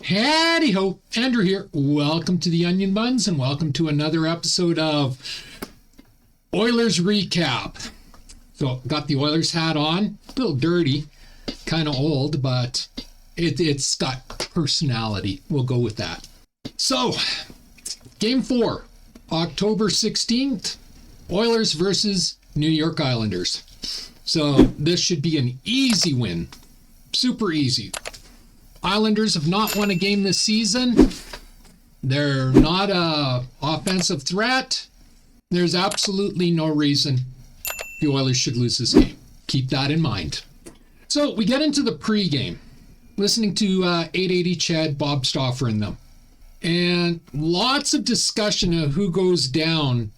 Howdy-ho, Andrew here. Welcome to the Onion Buns and welcome to another episode of Oilers Recap. So, got the Oilers hat on, a little dirty, kind of old, but it's got personality. We'll go with that. So, Game 4, October 16th, Oilers versus New York Islanders. So, this should be an easy win. Super easy. Islanders have not won a game this season. They're not a offensive threat. There's absolutely no reason the Oilers should lose this game. Keep that in mind. So we get into the pregame, listening to 880 Chad, Bob Stauffer and them. And lots of discussion of who goes down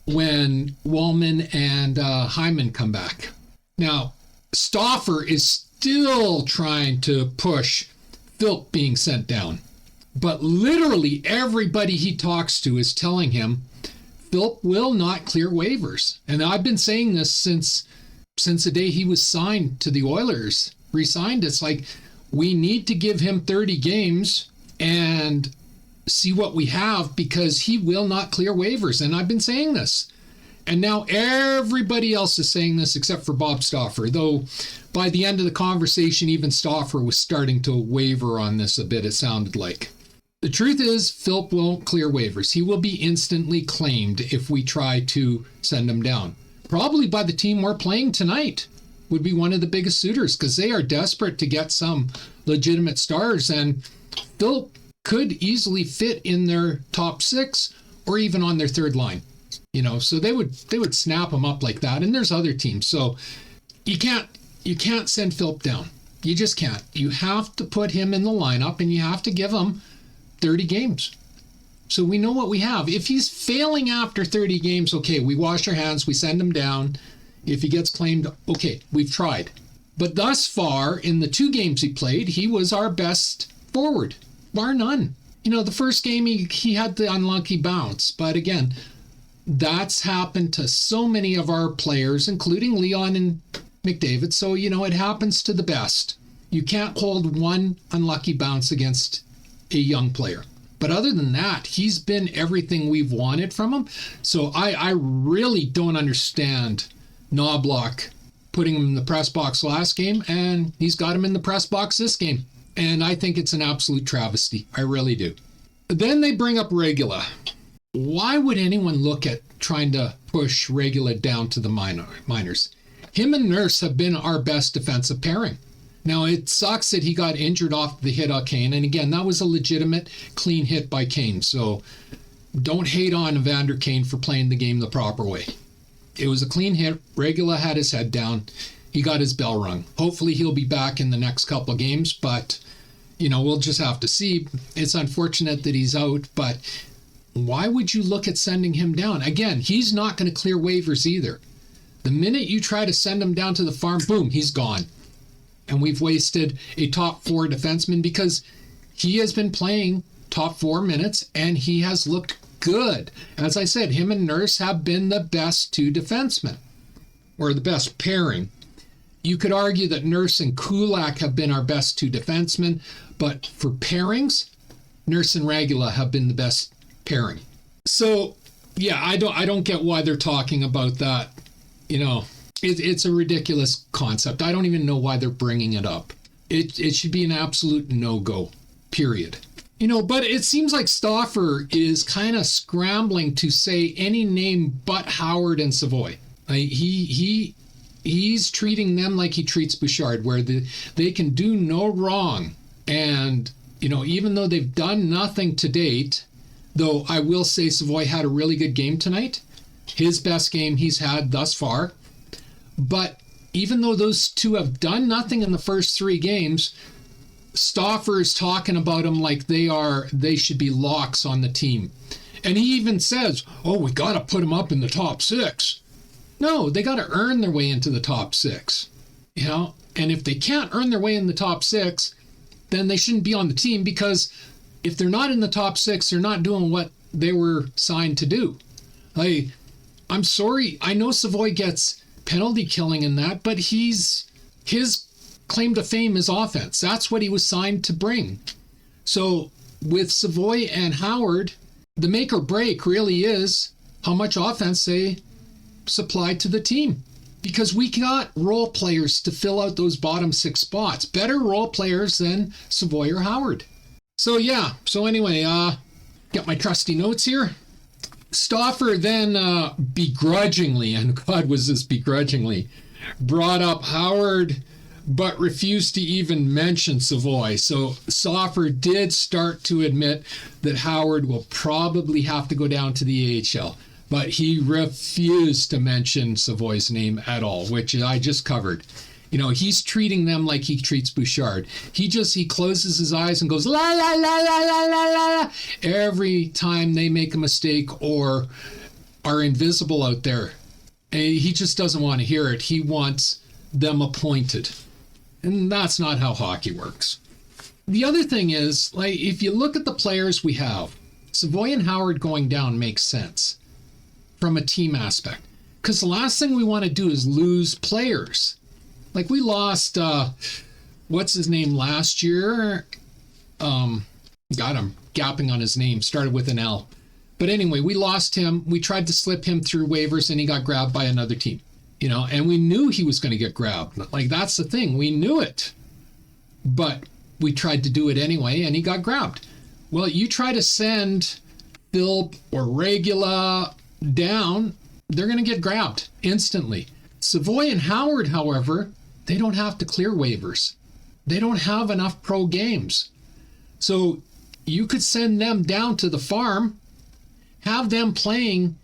when Wallman and Hyman come back. Now, Stauffer is still trying to push Philp being sent down. But literally everybody he talks to is telling him Philp will not clear waivers. And I've been saying this since the day he was signed to the Oilers, re-signed. It's like, we need to give him 30 games and see what we have because he will not clear waivers. And I've been saying this. And now everybody else is saying this except for Bob Stauffer, though by the end of the conversation, even Stauffer was starting to waver on this a bit, it sounded like. The truth is, Philp won't clear waivers. He will be instantly claimed if we try to send him down. Probably by the team we're playing tonight would be one of the biggest suitors because they are desperate to get some legitimate stars, and Philp could easily fit in their top six or even on their third line. You know, so they would snap him up like that. And there's other teams. So you can't send Philp down. You just can't. You have to put him in the lineup and you have to give him 30 games. So we know what we have. If he's failing after 30 games, okay, we wash our hands, we send him down. If he gets claimed, okay, we've tried. But thus far, in the 2 games he played, he was our best forward, bar none. You know, the first game he had the unlucky bounce. But again, that's happened to so many of our players, including Leon and McDavid. So, you know, it happens to the best. You can't hold one unlucky bounce against a young player. But other than that, he's been everything we've wanted from him. So I really don't understand Knobloch putting him in the press box last game, and he's got him in the press box this game. And I think it's an absolute travesty. I really do. Then they bring up Regula. Why would anyone look at trying to push Regula down to the minors? Him and Nurse have been our best defensive pairing. Now, it sucks that he got injured off the hit on Kane. And again, that was a legitimate clean hit by Kane. So don't hate on Evander Kane for playing the game the proper way. It was a clean hit. Regula had his head down. He got his bell rung. Hopefully he'll be back in the next couple of games. But, you know, we'll just have to see. It's unfortunate that he's out, but why would you look at sending him down? Again, he's not going to clear waivers either. The minute you try to send him down to the farm, boom, he's gone. And we've wasted a top 4 defenseman because he has been playing top 4 minutes and he has looked good. As I said, him and Nurse have been the best 2 defensemen, or the best pairing. You could argue that Nurse and Kulak have been our best 2 defensemen, but for pairings, Nurse and Regula have been the best pairing. So yeah, I don't get why they're talking about that. You know, it's a ridiculous concept. I don't even know why they're bringing it up. It should be an absolute no-go, period. You know, but it seems like Stauffer is kind of scrambling to say any name but Howard and Savoy. He's treating them like he treats Bouchard, where they can do no wrong. And, you know, even though they've done nothing to date, though I will say Savoy had a really good game tonight, his best game he's had thus far. But even though those 2 have done nothing in the first 3 games, Stauffer is talking about them like they should be locks on the team. And he even says, oh, we got to put them up in the top 6. No, they got to earn their way into the top 6. You know, and if they can't earn their way in the top 6, then they shouldn't be on the team, because if they're not in the top 6, they're not doing what they were signed to do. I'm sorry, I know Savoy gets penalty killing in that, but his claim to fame is offense. That's what he was signed to bring. So with Savoy and Howard, the make or break really is how much offense they supply to the team. Because we got role players to fill out those bottom 6 spots. Better role players than Savoy or Howard. So anyway, got my trusty notes here. Stauffer then begrudgingly, and God was this begrudgingly, brought up Howard but refused to even mention Savoy. So Stauffer did start to admit that Howard will probably have to go down to the AHL. But he refused to mention Savoy's name at all, which I just covered. You know, he's treating them like he treats Bouchard. He closes his eyes and goes, la, la, la, la, la, la, la, every time they make a mistake or are invisible out there. And he just doesn't want to hear it. He wants them appointed. And that's not how hockey works. The other thing is, like, if you look at the players we have, Savoy and Howard going down makes sense from a team aspect. Because the last thing we want to do is lose players. Like we lost, what's his name last year? I'm gapping on his name, started with an L. But anyway, we lost him. We tried to slip him through waivers and he got grabbed by another team. You know, and we knew he was going to get grabbed. Like, that's the thing. We knew it. But we tried to do it anyway and he got grabbed. Well, you try to send Phil or Regula down, they're going to get grabbed instantly. Savoy and Howard, however, they don't have to clear waivers. They don't have enough pro games. So you could send them down to the farm, have them playing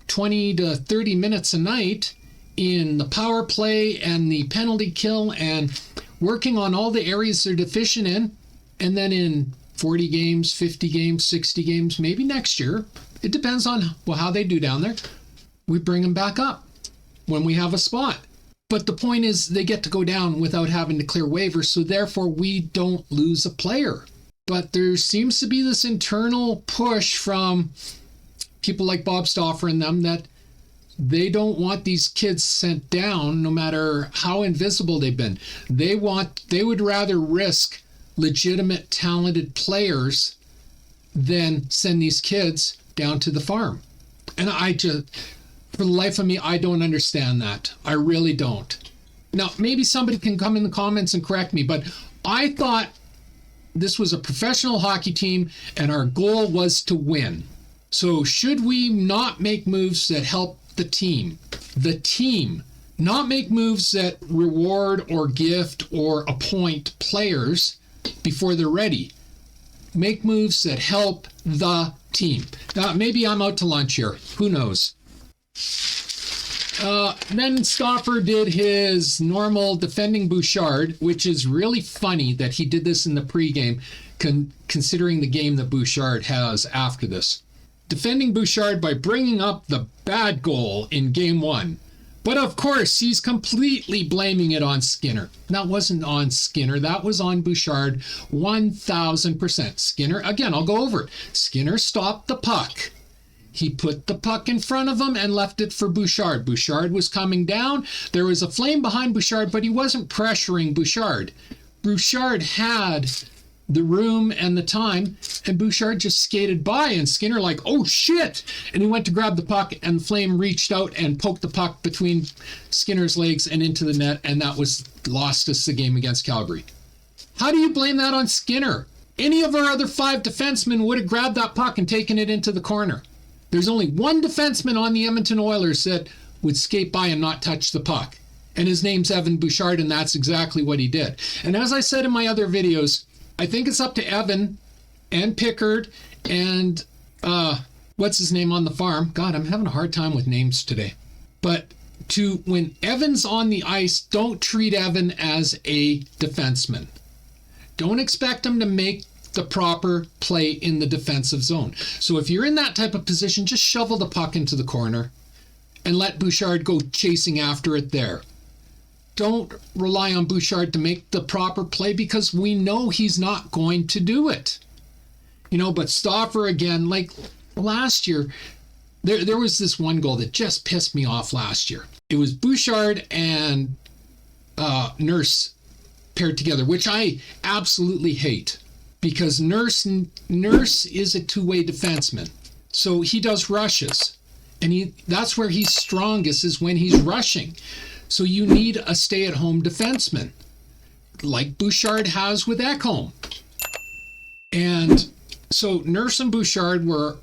20 to 30 minutes a night in the power play and the penalty kill and working on all the areas they're deficient in. And then in 40 games, 50 games, 60 games, maybe next year, it depends on how they do down there, we bring them back up when we have a spot. But the point is they get to go down without having to clear waivers, so therefore we don't lose a player. But there seems to be this internal push from people like Bob Stauffer and them that they don't want these kids sent down no matter how invisible they've been. They would rather risk legitimate talented players than send these kids down to the farm. And I just, for the life of me, I don't understand that. I really don't. Now, maybe somebody can come in the comments and correct me, but I thought this was a professional hockey team and our goal was to win. So should we not make moves that help the team? The team, not make moves that reward or gift or appoint players before they're ready. Make moves that help the team. Now, maybe I'm out to lunch here. Who knows? Then Stauffer did his normal defending Bouchard, which is really funny that he did this in the pregame, considering the game that Bouchard has after this. Defending Bouchard by bringing up the bad goal in game 1. But of course, he's completely blaming it on Skinner. That wasn't on Skinner. That was on Bouchard 1,000%. Skinner, again, I'll go over it. Skinner stopped the puck. He put the puck in front of him and left it for Bouchard. Bouchard was coming down. There was a flame behind Bouchard, but he wasn't pressuring Bouchard. Bouchard had the room and the time, and Bouchard just skated by, and Skinner like, oh shit, and he went to grab the puck, and Flame reached out and poked the puck between Skinner's legs and into the net, and that lost us the game against Calgary. How do you blame that on Skinner? Any of our other 5 defensemen would have grabbed that puck and taken it into the corner. There's only one defenseman on the Edmonton Oilers that would skate by and not touch the puck, and his name's Evan Bouchard, and that's exactly what he did. And as I said in my other videos, I think it's up to Evan and Pickard and what's his name on the farm. God, I'm having a hard time with names today. But when Evan's on the ice, don't treat Evan as a defenseman. Don't expect him to make the proper play in the defensive zone. So if you're in that type of position, just shovel the puck into the corner and let Bouchard go chasing after it there. Don't rely on Bouchard to make the proper play because we know he's not going to do it. You know, but Stauffer again, like last year, there was this one goal that just pissed me off last year. It was Bouchard and Nurse paired together, which I absolutely hate. because Nurse is a two-way defenseman. So he does rushes. And that's where he's strongest, is when he's rushing. So you need a stay-at-home defenseman, like Bouchard has with Ekholm. And so Nurse and Bouchard were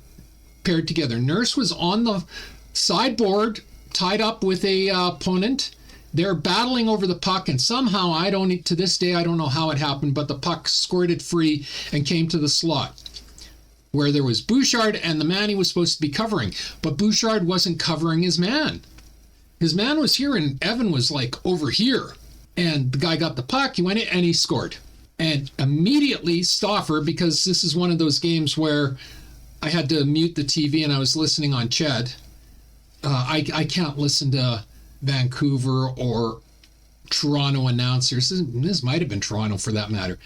paired together. Nurse was on the sideboard, tied up with a opponent. They're battling over the puck, and somehow, to this day, I don't know how it happened, but the puck squirted free and came to the slot, where there was Bouchard and the man he was supposed to be covering. But Bouchard wasn't covering his man. His man was here, and Evan was like over here. And the guy got the puck, he went in, and he scored. And immediately, Stauffer, because this is one of those games where I had to mute the TV and I was listening on Ched. I can't listen to Vancouver or Toronto announcers. This might have been Toronto for that matter.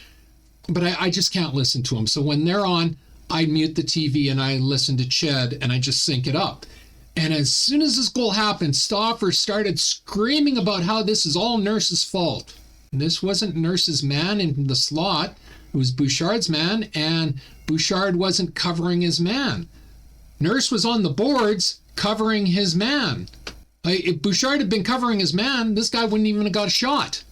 But I just can't listen to them. So when they're on, I mute the TV and I listen to Ched and I just sync it up. And as soon as this goal happened, Stauffer started screaming about how this is all Nurse's fault. And this wasn't Nurse's man in the slot. It was Bouchard's man, and Bouchard wasn't covering his man. Nurse was on the boards covering his man. If Bouchard had been covering his man, this guy wouldn't even have got a shot.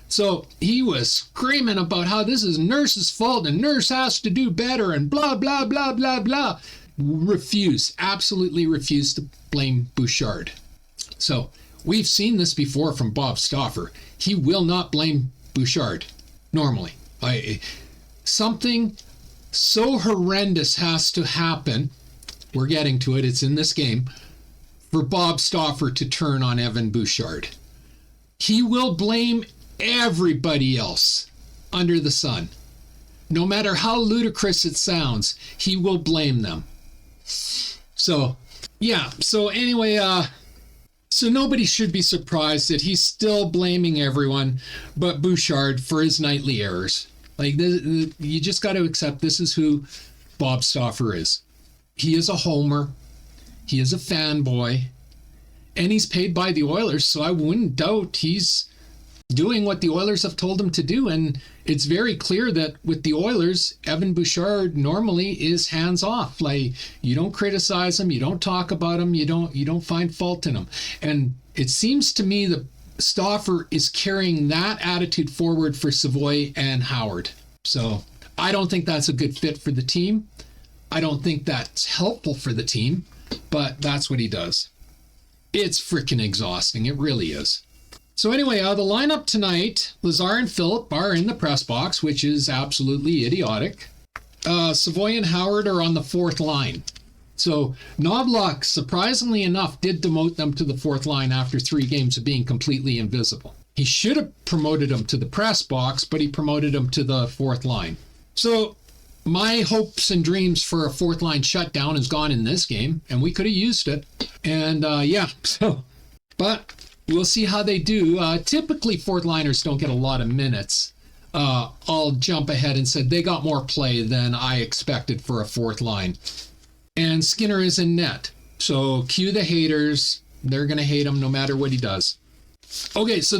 So he was screaming about how this is Nurse's fault and Nurse has to do better and blah, blah, blah, blah, blah. Absolutely refused to blame Bouchard. So we've seen this before from Bob Stauffer. He will not blame Bouchard normally. Something so horrendous has to happen. We're getting to it. It's in this game. For Bob Stauffer to turn on Evan Bouchard. He will blame everybody else under the sun. No matter how ludicrous it sounds, he will blame them. So, yeah. So anyway, so nobody should be surprised that he's still blaming everyone but Bouchard for his nightly errors. Like, you just got to accept this is who Bob Stauffer is. He is a homer. He is a fanboy. And he's paid by the Oilers, so I wouldn't doubt he's doing what the Oilers have told him to do. And it's very clear that with the Oilers, Evan Bouchard normally is hands off. Like, you don't criticize him, you don't talk about him, you don't find fault in him. And it seems to me that Stauffer is carrying that attitude forward for Savoy and Howard. So I don't think that's a good fit for the team. I don't think that's helpful for the team, but that's what he does. It's freaking exhausting. It really is. So anyway, the lineup tonight, Lazar and Phillip are in the press box, which is absolutely idiotic. Savoy and Howard are on the fourth line. So Knobloch, surprisingly enough, did demote them to the fourth line after 3 games of being completely invisible. He should have promoted them to the press box, but he promoted them to the fourth line. So my hopes and dreams for a fourth line shutdown is gone in this game, and we could have used it. And but we'll see how they do. Typically, fourth liners don't get a lot of minutes. I'll jump ahead and say they got more play than I expected for a fourth line. And Skinner is in net. So cue the haters. They're going to hate him no matter what he does. Okay, so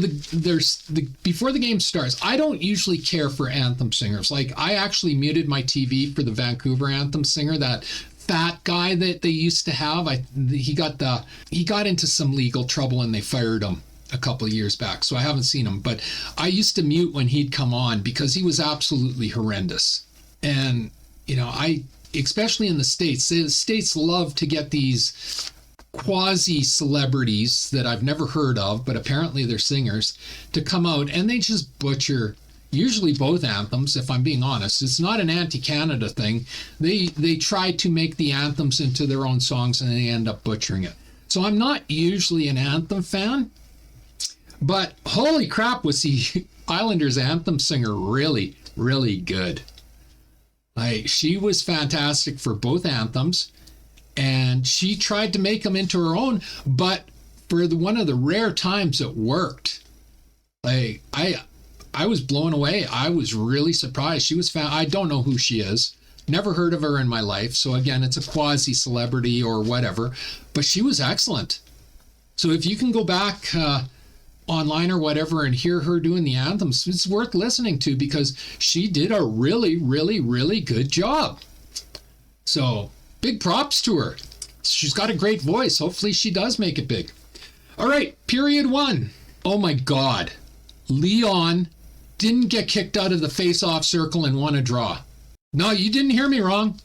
before the game starts, I don't usually care for anthem singers. Like, I actually muted my TV for the Vancouver anthem singer, that fat guy that they used to have. He got into some legal trouble and they fired him a couple of years back. So I haven't seen him, but I used to mute when he'd come on because he was absolutely horrendous. And especially in the States love to get these quasi-celebrities that I've never heard of, but apparently they're singers, to come out and they just butcher usually both anthems, if I'm being honest. It's not an anti-Canada thing. They try to make the anthems into their own songs and they end up butchering it. So I'm not usually an anthem fan, but holy crap, was the Islanders anthem singer really, really good. She was fantastic for both anthems, and she tried to make them into her own, but for one of the rare times it worked. I was blown away. I was really surprised. She was I don't know who she is. Never heard of her in my life. So again, it's a quasi-celebrity or whatever, but she was excellent. So if you can go back, online or whatever and hear her doing the anthems, it's worth listening to because she did a really, really, really good job. So big props to her. She's got a great voice. Hopefully she does make it big. All right, period 1. Oh my God. Leon didn't get kicked out of the face-off circle and won a draw. No, you didn't hear me wrong.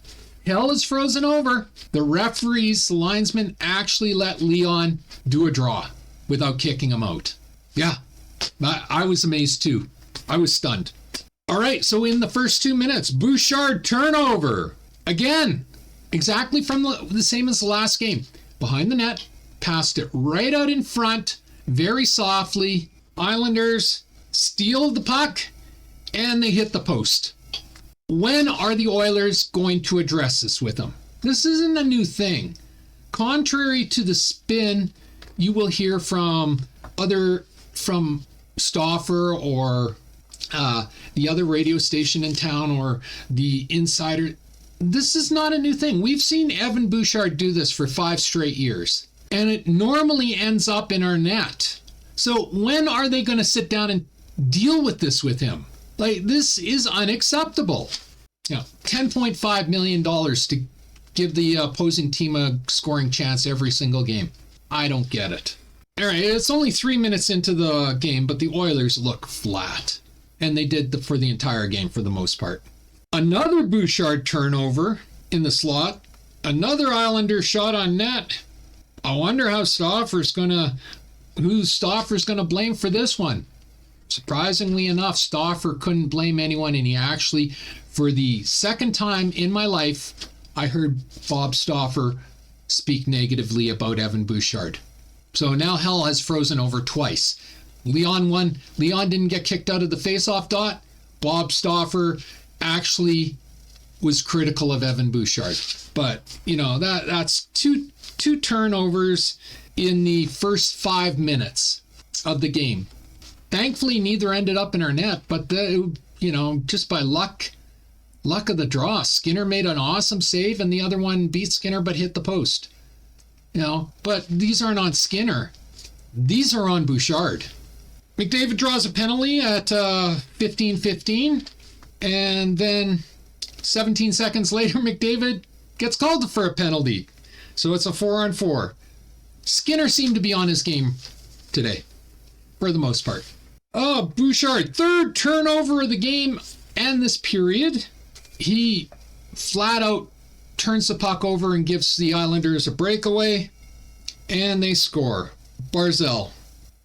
Hell is frozen over. The referees, the linesmen actually let Leon do a draw without kicking him out. Yeah, I was amazed too. I was stunned. All right, so in the first 2 minutes, Bouchard turnover. Again, exactly from the same as the last game. Behind the net, passed it right out in front, very softly. Islanders steal the puck, and they hit the post. When are the Oilers going to address this with them? This isn't a new thing. Contrary to the spin you will hear from Stauffer or the other radio station in town or the insider, this is not a new thing. We've seen Evan Bouchard do this for 5 straight years, and it normally ends up in our net. So when are they going to sit down and deal with this with him? Like, this is unacceptable. $10.5 million to give the opposing team a scoring chance every single game. I don't get it. All right, it's only 3 minutes into the game, but the Oilers look flat. And they did for the entire game for the most part. Another Bouchard turnover in the slot. Another Islander shot on net. I wonder who Stauffer's going to blame for this one. Surprisingly enough, Stauffer couldn't blame anyone, and he actually, for the second time in my life, I heard Bob Stauffer speak negatively about Evan Bouchard. So now hell has frozen over twice. Leon won. Leon didn't get kicked out of the face-off dot. Bob Stauffer actually was critical of Evan Bouchard. But, that's two turnovers in the first 5 minutes of the game. Thankfully, neither ended up in our net, but just by luck of the draw, Skinner made an awesome save, and the other one beat Skinner but hit the post. But these aren't on Skinner; these are on Bouchard. McDavid draws a penalty at 15:15, and then 17 seconds later, McDavid gets called for a penalty. So it's a 4-on-4. Skinner seemed to be on his game today, for the most part. Oh, Bouchard, third turnover of the game and this period. He flat out turns the puck over and gives the Islanders a breakaway, and they score. Barzal.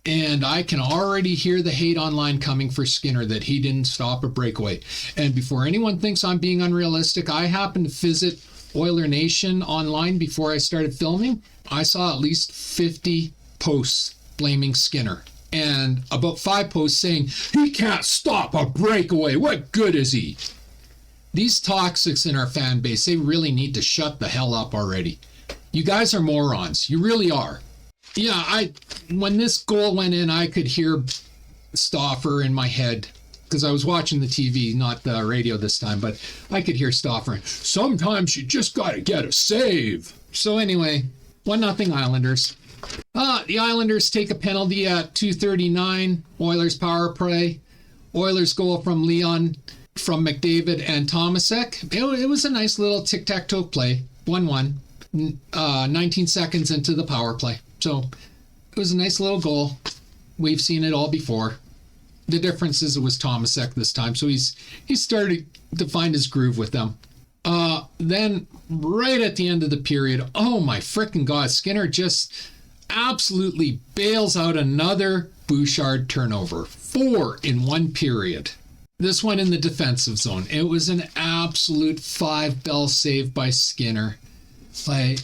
And I can already hear the hate online coming for Skinner that he didn't stop a breakaway. And before anyone thinks I'm being unrealistic, I happened to visit Oiler Nation online before I started filming. I saw at least 50 posts blaming Skinner. And about 5 posts saying, he can't stop a breakaway. What good is he? These toxics in our fan base, they really need to shut the hell up already. You guys are morons. You really are. Yeah, when this goal went in, I could hear Stauffer in my head because I was watching the TV, not the radio this time, but I could hear Stauffer. Sometimes you just got to get a save. So anyway, 1-0 Islanders. The Islanders take a penalty at 2:39. Oilers power play. Oilers goal from Leon, from McDavid and Tomasek. It was a nice little tic-tac-toe play. 1-1. 19 seconds into the power play. So it was a nice little goal. We've seen it all before. The difference is it was Tomasek this time, so he's started to find his groove with them. Then right at the end of the period, oh my frickin' God, Skinner just absolutely bails out another Bouchard turnover. 4 in one period. This one in the defensive zone. It was an absolute 5-bell save by Skinner. Like,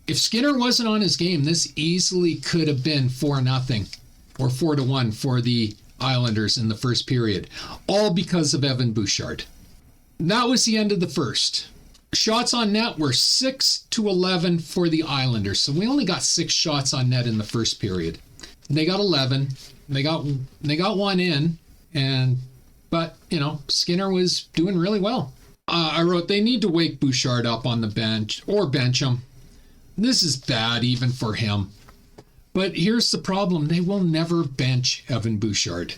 if Skinner wasn't on his game, this easily could have been 4-0 or 4-1 for the Islanders in the first period, all because of Evan Bouchard. That was the end of the first. Shots on net were 6-11 for the Islanders, so we only got 6 shots on net in the first period. They got 11. They got one in, but Skinner was doing really well. I wrote they need to wake Bouchard up on the bench or bench him. This is bad even for him. But here's the problem. They will never bench Evan Bouchard.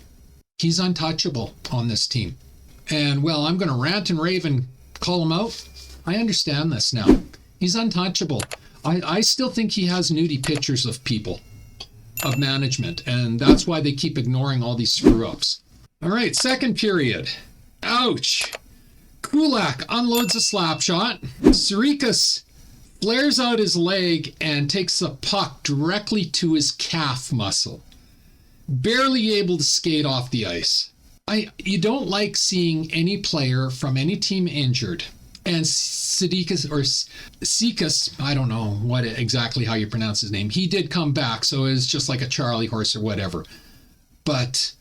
He's untouchable on this team. And, well, I'm going to rant and rave and call him out. I understand this now. He's untouchable. I still think he has nudie pictures of people, of management, and that's why they keep ignoring all these screw-ups. All right, second period. Ouch. Kulak unloads a slap shot. Sirikas flares out his leg and takes the puck directly to his calf muscle. Barely able to skate off the ice. You don't like seeing any player from any team injured. And Sikas, I don't know exactly how you pronounce his name. He did come back, so it's just like a Charlie horse or whatever. But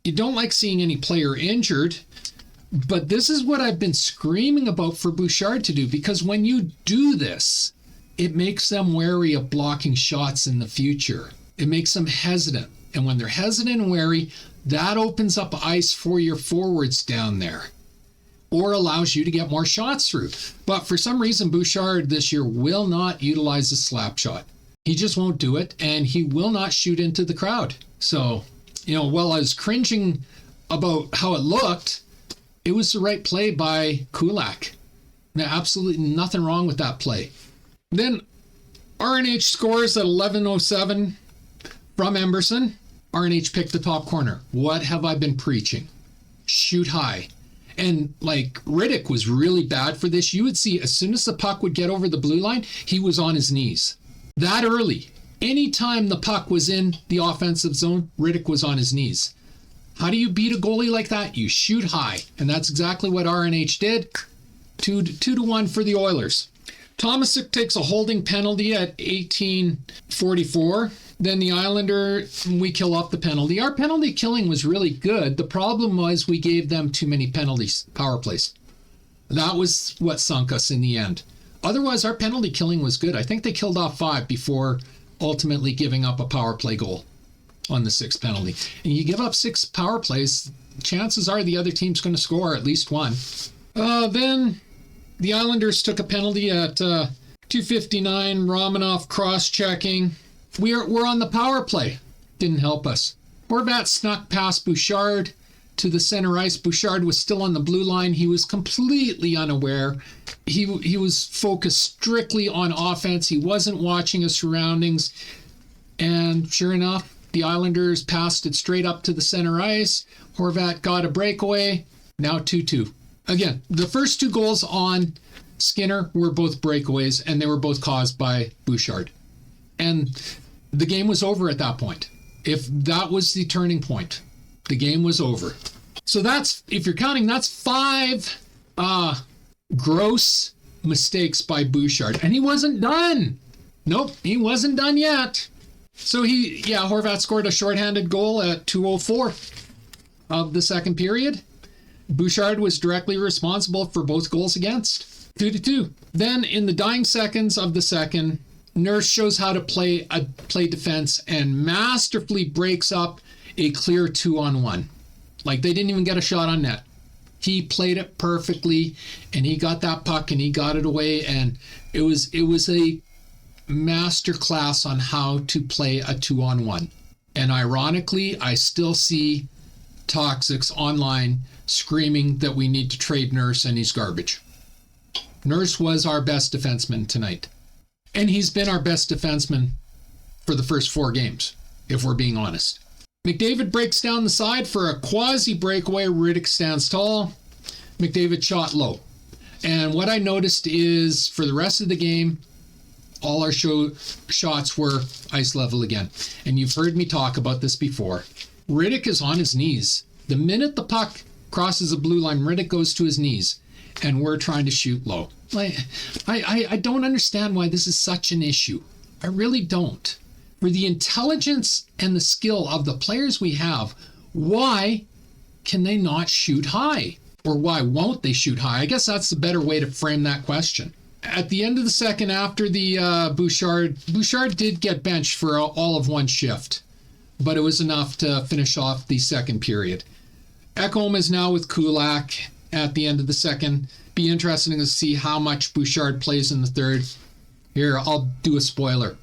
you don't like seeing any player injured. But this is what I've been screaming about for Bouchard to do, because when you do this, it makes them wary of blocking shots in the future. It makes them hesitant. And when they're hesitant and wary, that opens up ice for your forwards down there, or allows you to get more shots through. But for some reason, Bouchard this year will not utilize the slap shot. He just won't do it, and he will not shoot into the crowd. So, while I was cringing about how it looked, it was the right play by Kulak. Now, absolutely nothing wrong with that play. Then RNH scores at 11:07 from Emberson. RNH picked the top corner. What have I been preaching? Shoot high. And Riddick was really bad for this. You would see as soon as the puck would get over the blue line, he was on his knees. That early. Anytime the puck was in the offensive zone, Riddick was on his knees. How do you beat a goalie like that? You shoot high. And that's exactly what RNH did. 2-1 for the Oilers. Tomasic takes a holding penalty at 18:44. Then the Islander, we kill off the penalty. Our penalty killing was really good. The problem was we gave them too many penalties, power plays. That was what sunk us in the end. Otherwise, our penalty killing was good. I think they killed off 5 before ultimately giving up a power play goal on the 6th penalty. And you give up 6 power plays, chances are the other team's going to score at least one. Then the Islanders took a penalty at 2:59. Romanoff cross-checking. We're on the power play. Didn't help us. Horvat snuck past Bouchard to the center ice. Bouchard was still on the blue line. He was completely unaware. He was focused strictly on offense. He wasn't watching his surroundings. And sure enough, the Islanders passed it straight up to the center ice. Horvat got a breakaway. Now 2-2. Again, the first 2 goals on Skinner were both breakaways, and they were both caused by Bouchard. And the game was over at that point. If that was the turning point, the game was over. So that's, if you're counting, that's 5 gross mistakes by Bouchard. And he wasn't done. Nope, he wasn't done yet. So Horvat scored a shorthanded goal at 2:04 of the second period. Bouchard was directly responsible for both goals against. 2-2. Then in the dying seconds of the second, Nurse shows how to play defense and masterfully breaks up a clear 2-on-1. They didn't even get a shot on net. He played it perfectly, and he got that puck and he got it away, and it was a master class on how to play a 2-on-1. And ironically, I still see Toxics online screaming that we need to trade Nurse and he's garbage. Nurse was our best defenseman tonight. And he's been our best defenseman for the first 4 games, if we're being honest. McDavid breaks down the side for a quasi-breakaway. Riddick stands tall. McDavid shot low. And what I noticed is for the rest of the game, all our shots were ice level again. And you've heard me talk about this before. Riddick is on his knees. The minute the puck crosses the blue line, Riddick goes to his knees. And we're trying to shoot low. I don't understand why this is such an issue. I really don't. For the intelligence and the skill of the players we have, why can they not shoot high? Or why won't they shoot high? I guess that's the better way to frame that question. At the end of the second, after the Bouchard did get benched for all of 1 shift, but it was enough to finish off the second period. Ekholm is now with Kulak at the end of the second. Be interesting to see how much Bouchard plays in the third. Here, I'll do a spoiler.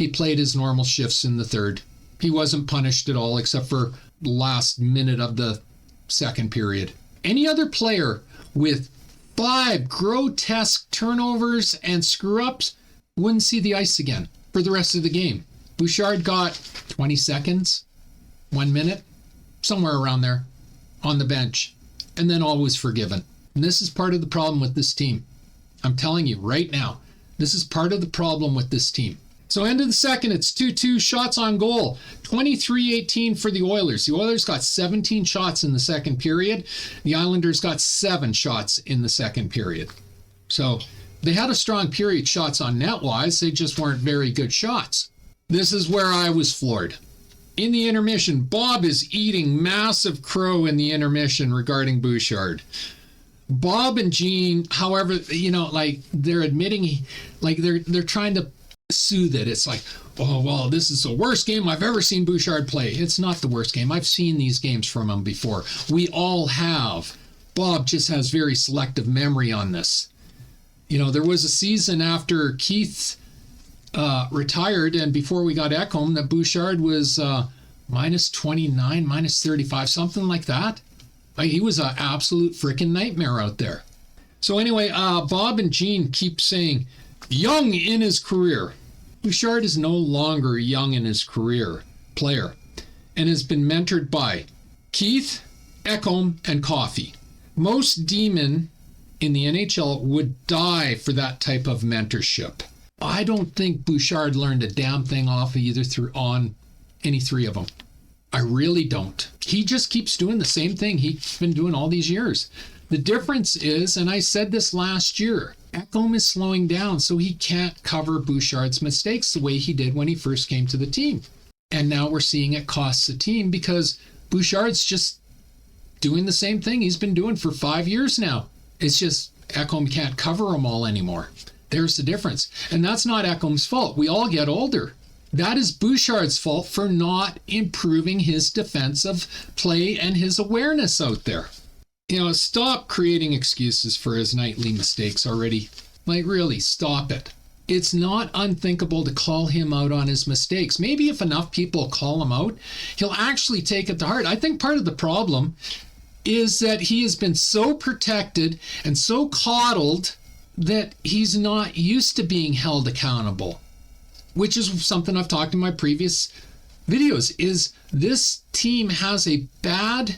he played his normal shifts in the third. He wasn't punished at all except for the last minute of the second period. Any other player with 5 grotesque turnovers and screw-ups wouldn't see the ice again for the rest of the game. Bouchard got 20 seconds, 1 minute, somewhere around there on the bench, and then all was forgiven. And this is part of the problem with this team. I'm telling you right now, this is part of the problem with this team. So end of the second, it's 2-2, shots on goal, 23-18 for the Oilers. The Oilers got 17 shots in the second period. The Islanders got 7 shots in the second period. So they had a strong period shots on net-wise. They just weren't very good shots. This is where I was floored. In the intermission, Bob is eating massive crow in the intermission regarding Bouchard. Bob and Gene, however, they're admitting, they're trying to soothe it. It's like, oh, well, this is the worst game I've ever seen Bouchard play. It's not the worst game. I've seen these games from him before. We all have. Bob just has very selective memory on this. There was a season after Keith retired and before we got Ekholm that Bouchard was minus 29, minus 35, something like that. He was an absolute freaking nightmare out there. So anyway, Bob and Gene keep saying, young in his career. Bouchard is no longer young in his career player and has been mentored by Keith, Ekholm, and Coffey. Most D-men in the NHL would die for that type of mentorship. I don't think Bouchard learned a damn thing off on any 3 of them. I really don't. He just keeps doing the same thing he's been doing all these years. The difference is, and I said this last year, Ekholm is slowing down so he can't cover Bouchard's mistakes the way he did when he first came to the team. And now we're seeing it cost the team because Bouchard's just doing the same thing he's been doing for 5 years now. It's just Ekholm can't cover them all anymore. There's the difference. And that's not Ekholm's fault. We all get older. That is Bouchard's fault for not improving his defensive play and his awareness out there. Stop creating excuses for his nightly mistakes already. Really, stop it. It's not unthinkable to call him out on his mistakes. Maybe if enough people call him out, he'll actually take it to heart. I think part of the problem is that he has been so protected and so coddled that he's not used to being held accountable, which is something I've talked in my previous videos, is this team has a bad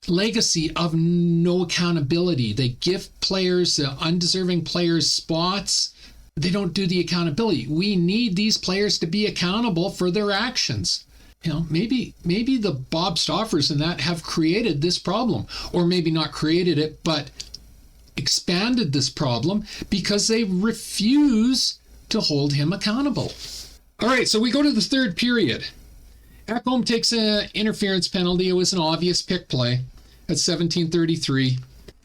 legacy of no accountability. They give players, undeserving players, spots. They don't do the accountability. We need these players to be accountable for their actions. Maybe the Bob Stoffers and that have created this problem, or maybe not created it, but expanded this problem because they refuse to hold him accountable. All right, so we go to the third period. Ekholm takes an interference penalty. It was an obvious pick play at 17:33.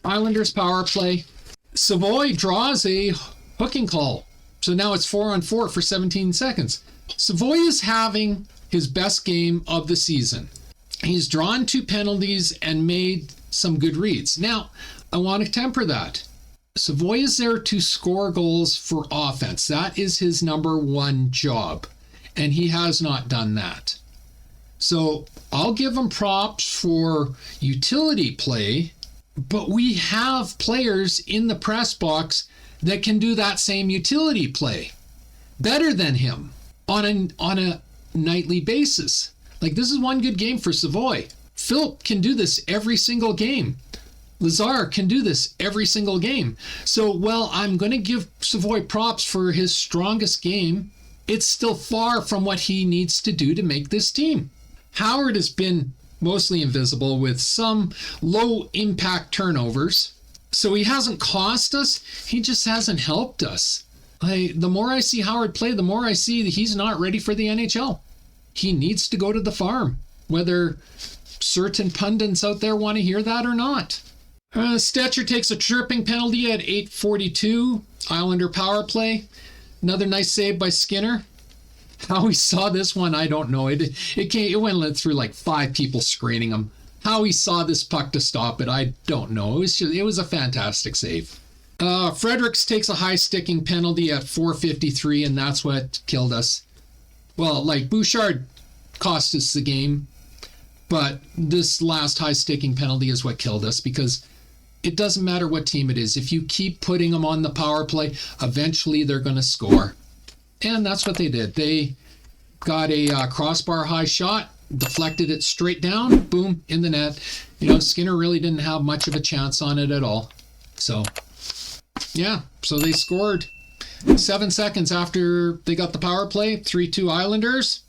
Islanders power play. Savoy draws a hooking call. So now it's 4-on-4 for 17 seconds. Savoy is having his best game of the season. He's drawn 2 penalties and made some good reads. Now, I want to temper that. Savoy is there to score goals for offense. That is his number 1 job, and he has not done that. So I'll give him props for utility play, but we have players in the press box that can do that same utility play better than him on a nightly basis. This is one good game for Savoy. Philp can do this every single game. Lazar can do this every single game. So, while I'm going to give Savoy props for his strongest game, it's still far from what he needs to do to make this team. Howard has been mostly invisible with some low impact turnovers. So he hasn't cost us. He just hasn't helped us. The more I see Howard play, the more I see that he's not ready for the NHL. He needs to go to the farm, whether certain pundits out there want to hear that or not. Stetcher takes a tripping penalty at 8:42. Islander power play. Another nice save by Skinner. How he saw this one, I don't know. It went through 5 people screening him. How he saw this puck to stop it, I don't know. It was a fantastic save. Fredericks takes a high sticking penalty at 4:53, and that's what killed us. Well, like Bouchard cost us the game, but this last high-staking penalty is what killed us, because it doesn't matter what team it is. If you keep putting them on the power play, eventually they're going to score. And that's what they did. They got a crossbar high shot, deflected it straight down, boom, in the net. Skinner really didn't have much of a chance on it at all. So, yeah, so they scored 7 seconds after they got the power play, 3-2 Islanders.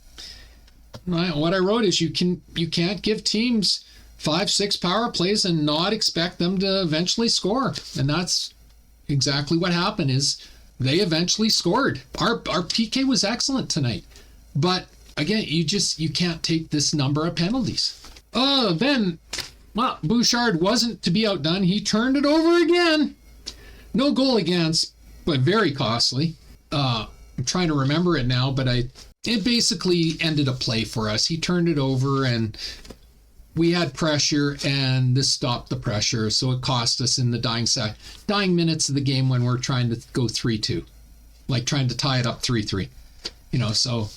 What I wrote is you can't give teams 5-6 power plays and not expect them to eventually score. And that's exactly what happened, is they eventually scored. Our PK was excellent tonight. But again, you can't take this number of penalties. Then Bouchard wasn't to be outdone. He turned it over again. No goal against, but very costly. I'm trying to remember it now, but it basically ended a play for us. He turned it over and we had pressure, and this stopped the pressure. So it cost us in the dying minutes of the game when we're trying to go 3-2, like trying to tie it up 3-3. So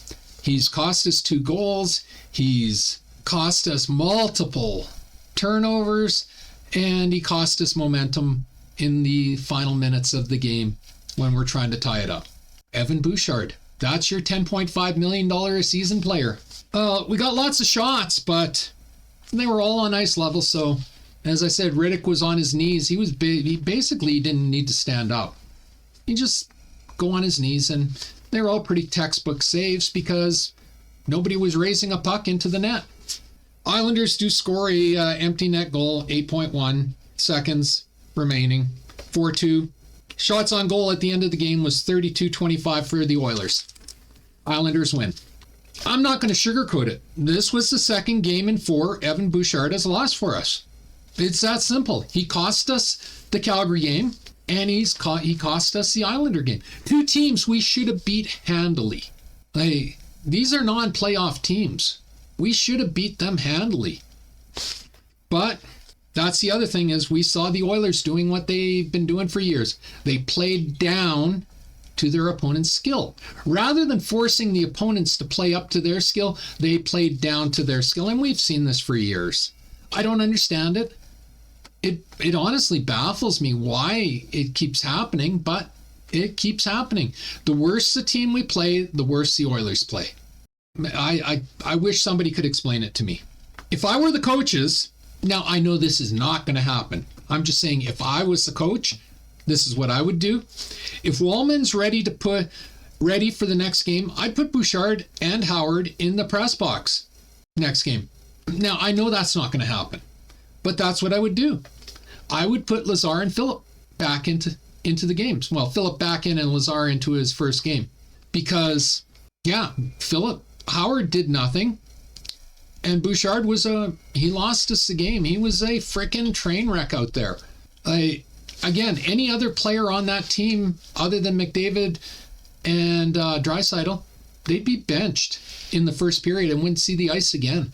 he's cost us 2 goals. He's cost us multiple turnovers, and he cost us momentum in the final minutes of the game when we're trying to tie it up. Evan Bouchard, that's your $10.5 million a season player. We got lots of shots, but they were all on ice level. So, as I said, Riddick was on his knees. He basically didn't need to stand up. He just go on his knees, and they were all pretty textbook saves because nobody was raising a puck into the net. Islanders do score a empty net goal, 8.1 seconds remaining, 4-2. Shots on goal at the end of the game was 32-25 for the Oilers. Islanders win. I'm not going to sugarcoat it. This was the second game in 4 Evan Bouchard has lost for us. It's that simple. He cost us the Calgary game, and he cost us the Islander game. 2 teams we should have beat handily. These are non-playoff teams. We should have beat them handily. But that's the other thing, is we saw the Oilers doing what they've been doing for years. They played down to their opponent's skill. Rather than forcing the opponents to play up to their skill, they played down to their skill, and we've seen this for years. I don't understand it. It honestly baffles me why it keeps happening, but it keeps happening. The worse the team we play, the worse the Oilers play. I wish somebody could explain it to me. If I were the coaches, now I know this is not going to happen. I'm just saying, if I was the coach, this is what I would do. If Wallman's ready for the next game, I'd put Bouchard and Howard in the press box next game. Now, I know that's not going to happen, but that's what I would do. I would put Lazar and Phillip back into the games. Well, Phillip back in and Lazar into his first game. Because, yeah, Howard did nothing. And Bouchard he lost us the game. He was a frickin' train wreck out there. Again, any other player on that team other than McDavid and Draisaitl, they'd be benched in the first period and wouldn't see the ice again,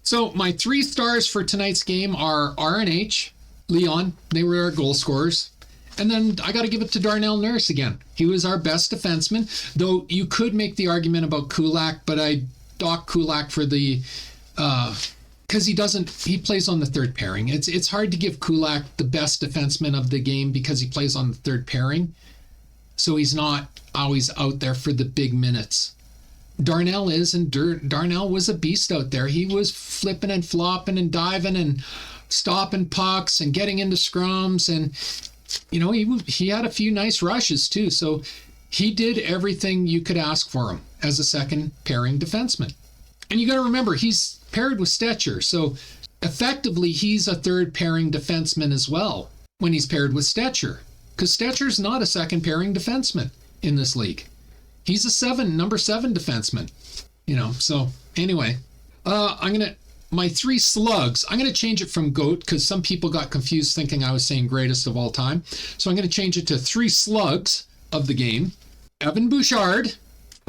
So my 3 stars for tonight's game are RNH, Leon. They were our goal scorers. And then I got to give it to Darnell Nurse again. He was our best defenseman, though you could make the argument about Kulak, but I dock Kulak for the because he plays on the third pairing. It's hard to give Kulak the best defenseman of the game because he plays on the third pairing. So he's not always out there for the big minutes. Darnell is, and Darnell was a beast out there. He was flipping and flopping and diving and stopping pucks and getting into scrums, and he had a few nice rushes too. So he did everything you could ask for him as a second pairing defenseman. And you got to remember, he's paired with Stetcher, so effectively he's a third pairing defenseman as well when he's paired with Stetcher, because Stetcher's not a second pairing defenseman in this league. He's a number 7 defenseman, So anyway, my 3 slugs, I'm going to change it from GOAT because some people got confused thinking I was saying greatest of all time. So I'm going to change it to 3 slugs of the game. Evan Bouchard,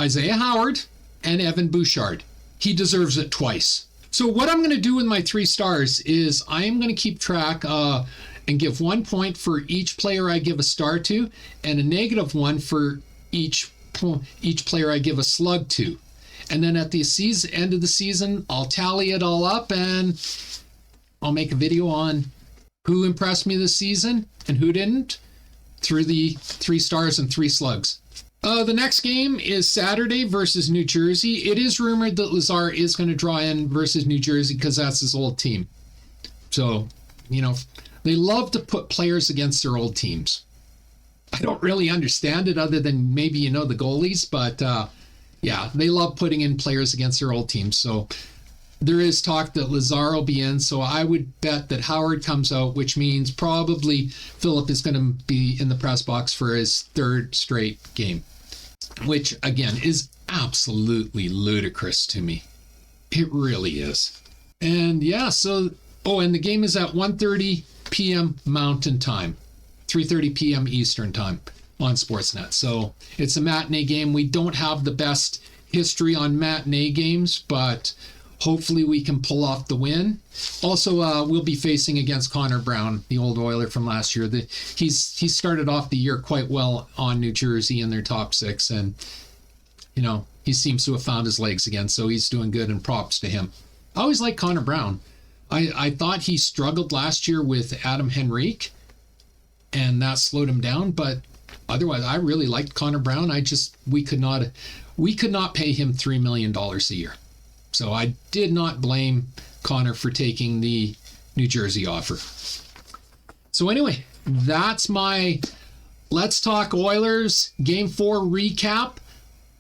Isaiah Howard, and Evan Bouchard. He deserves it twice. So what I'm going to do with my 3 stars is I am going to keep track and give 1 point for each player I give a star to, and a -1 for each each player I give a slug to. And then at the end of the season, I'll tally it all up and I'll make a video on who impressed me this season and who didn't through the 3 stars and 3 slugs. The next game is Saturday versus New Jersey. It is rumored that Lazar is going to draw in versus New Jersey because that's his old team. So, they love to put players against their old teams. I don't really understand it other than maybe, the goalies, but yeah, they love putting in players against their old teams. So there is talk that Lazar will be in. So I would bet that Howard comes out, which means probably Philip is going to be in the press box for his 3rd straight game, which again is absolutely ludicrous to me. It really is. And yeah, and the game is at 1:30 p.m. Mountain Time, 3:30 p.m. Eastern Time on Sportsnet. So it's a matinee game. We don't have the best history on matinee games, but hopefully we can pull off the win. Also, we'll be facing against Connor Brown, the old Oiler from last year. He started off the year quite well on New Jersey in their top 6, and he seems to have found his legs again, so he's doing good, and props to him. I always liked Connor Brown. I thought he struggled last year with Adam Henrique, and that slowed him down, but otherwise I really liked Connor Brown. We could not pay him $3 million a year. So I did not blame Connor for taking the New Jersey offer. So anyway, that's my Let's Talk Oilers Game 4 recap.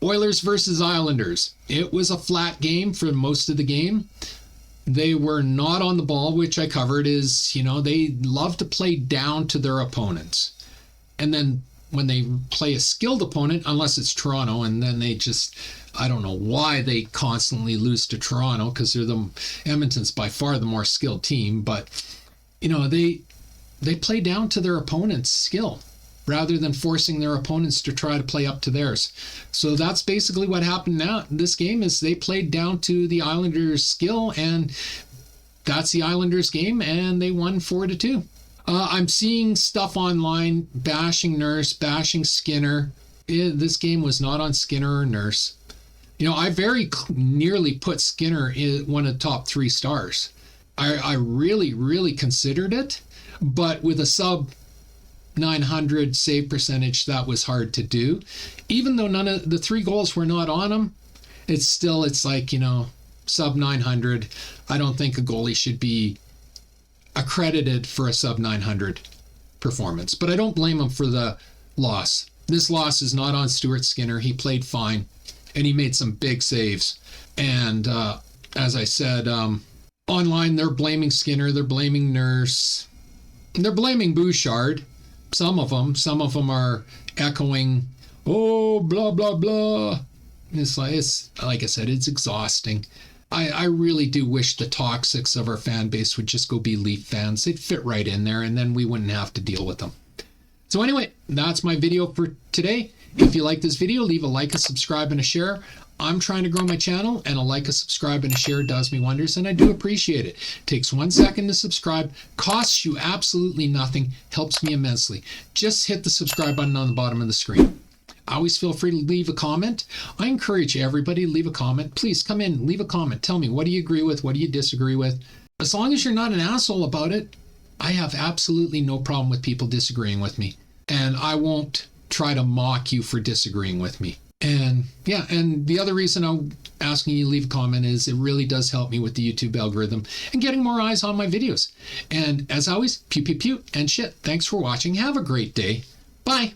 Oilers versus Islanders. It was a flat game for most of the game. They were not on the ball, which I covered is, they love to play down to their opponents. And then when they play a skilled opponent, unless it's Toronto, and then they just, I don't know why they constantly lose to Toronto, because Edmonton's by far the more skilled team, but they play down to their opponent's skill rather than forcing their opponents to try to play up to theirs. So that's basically what happened now. This game is they played down to the Islanders' skill, and that's the Islanders' game, and they won 4-2. I'm seeing stuff online bashing Nurse, bashing Skinner. This game was not on Skinner or Nurse. I very nearly put Skinner in one of the top 3 stars. I really, really considered it, but with a sub 900 save percentage, that was hard to do. Even though none of the 3 goals were not on him, it's like, sub 900. I don't think a goalie should be accredited for a sub 900 performance, but I don't blame him for the loss. This loss is not on Stuart Skinner. He played fine, and he made some big saves. And as I said, online, they're blaming Skinner, they're blaming Nurse, and they're blaming Bouchard. Some of them are echoing, oh, blah, blah, blah. It's like I said, it's exhausting. I really do wish the toxics of our fan base would just go be Leaf fans. They'd fit right in there, and then we wouldn't have to deal with them. So anyway, that's my video for today. If you like this video, leave a like, a subscribe, and a share. I'm trying to grow my channel, and a like, a subscribe, and a share does me wonders, and I do appreciate it. Takes 1 second to subscribe, costs you absolutely nothing, helps me immensely. Just hit the subscribe button on the bottom of the screen. Always feel free to leave a comment. I encourage everybody to leave a comment. Please come in, leave a comment. Tell me, what do you agree with? What do you disagree with? As long as you're not an asshole about it, I have absolutely no problem with people disagreeing with me. And I won't try to mock you for disagreeing with me. And yeah, and the other reason I'm asking you to leave a comment is it really does help me with the YouTube algorithm and getting more eyes on my videos. And as always, pew, pew, pew, and shit. Thanks for watching. Have a great day. Bye.